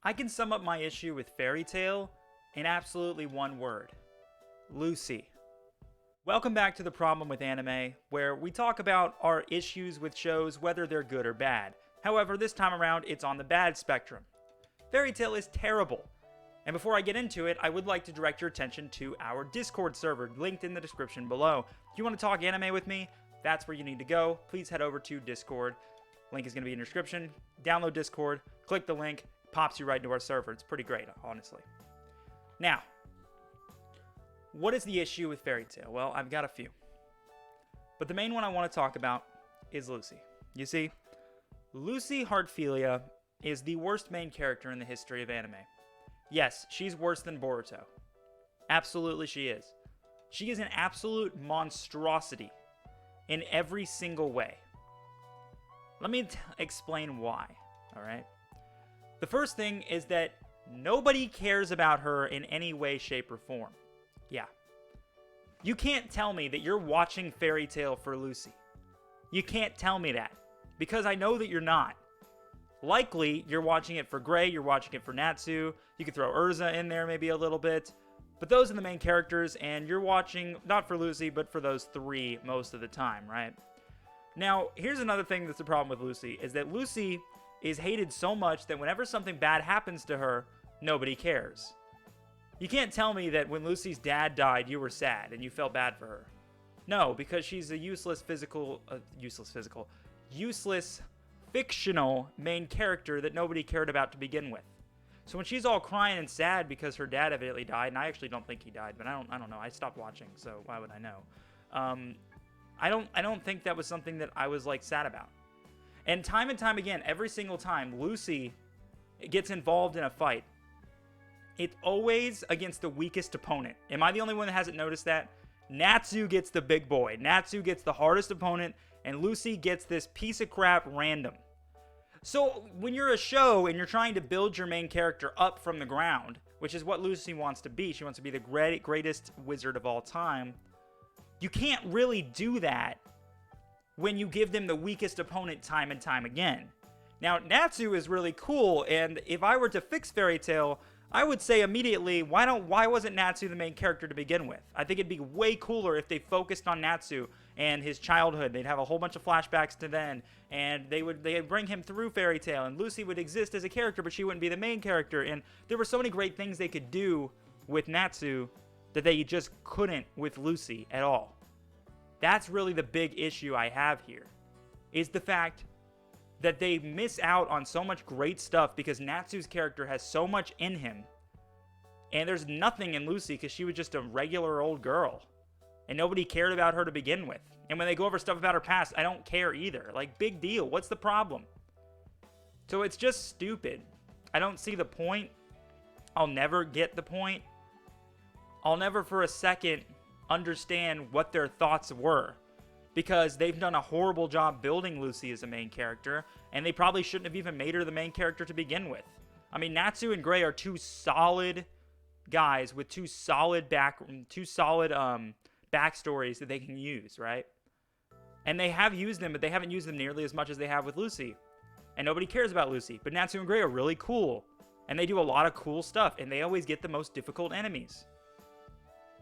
I can sum up my issue with Fairy Tail in absolutely one word: Lucy. Welcome back to The Problem with Anime, where we talk about our issues with shows, whether they're good or bad. However, this time around, it's on the bad spectrum. Fairy Tail is terrible. And before I get into it, I would like to direct your attention to our Discord server, linked in the description below. If you want to talk anime with me, that's where you need to go. Please head over to Discord. Link is going to be in the description. Download Discord, click the link, pops you right into our server. It's pretty great, honestly. Now, what is the issue with Fairy Tail? Well, I've got a few. But the main one I want to talk about is Lucy. You see, Lucy Heartfilia is the worst main character in the history of anime. Yes, she's worse than Boruto. Absolutely she is. She is an absolute monstrosity in every single way. Let me explain why, alright? The first thing is that nobody cares about her in any way, shape, or form. Yeah. You can't tell me that you're watching Fairy Tail for Lucy. You can't tell me that, because I know that you're not. Likely, you're watching it for Gray, you're watching it for Natsu, you could throw Urza in there maybe a little bit, but those are the main characters, and you're watching, not for Lucy, but for those three most of the time, right? Now, here's another thing that's the problem with Lucy, is that Lucy is hated so much that whenever something bad happens to her, nobody cares. You can't tell me that when Lucy's dad died, you were sad, and you felt bad for her. No, because she's a useless fictional main character that nobody cared about to begin with. So when she's all crying and sad because her dad evidently died, and I actually don't think he died, but I don't know. I stopped watching, so why would I know? I don't think that was something that I was like sad about. And time again, every single time Lucy gets involved in a fight, it's always against the weakest opponent. Am I the only one that hasn't noticed that? Natsu gets the big boy. Natsu gets the hardest opponent, and Lucy gets this piece of crap random. So when you're a show and you're trying to build your main character up from the ground, which is what Lucy wants to be, she wants to be the greatest wizard of all time, you can't really do that when you give them the weakest opponent time and time again. Now, Natsu is really cool, and if I were to fix Fairy Tail, I would say immediately, why wasn't Natsu the main character to begin with? I think it'd be way cooler if they focused on Natsu and his childhood. They'd have a whole bunch of flashbacks to then, and they'd bring him through Fairy Tail, and Lucy would exist as a character, but she wouldn't be the main character. And there were so many great things they could do with Natsu that they just couldn't with Lucy at all. That's really the big issue I have here, is the fact that they miss out on so much great stuff because Natsu's character has so much in him, and there's nothing in Lucy because she was just a regular old girl, and nobody cared about her to begin with. And when they go over stuff about her past, I don't care either. Like, big deal. What's the problem? So it's just stupid. I don't see the point. I'll never get the point. I'll never for a second understand what their thoughts were, because they've done a horrible job building Lucy as a main character, and they probably shouldn't have even made her the main character to begin with. I mean, Natsu and Gray are two solid guys with two solid backstories that they can use, right? And they have used them, but they haven't used them nearly as much as they have with Lucy. And nobody cares about Lucy, but Natsu and Gray are really cool, and they do a lot of cool stuff, and they always get the most difficult enemies.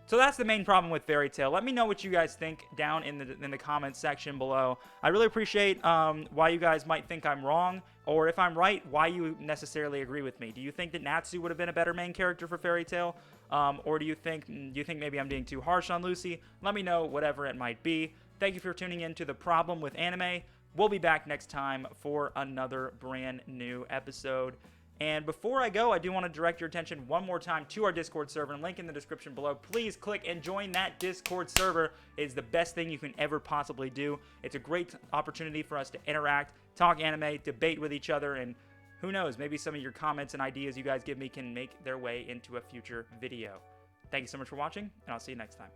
So that's the main problem with Fairy Tail. Let me know what you guys think down in the comments section below. I really appreciate why you guys might think I'm wrong, or if I'm right, why you necessarily agree with me. Do you think that Natsu would have been a better main character for Fairy Tail, or do you think maybe I'm being too harsh on Lucy? Let me know, whatever it might be. Thank you for tuning in to The Problem with Anime. We'll be back next time for another brand new episode. And before I go, I do want to direct your attention one more time to our Discord server, and link in the description below. Please click and join that Discord server. It is the best thing you can ever possibly do. It's a great opportunity for us to interact, talk anime, debate with each other, and who knows, maybe some of your comments and ideas you guys give me can make their way into a future video. Thank you so much for watching, and I'll see you next time.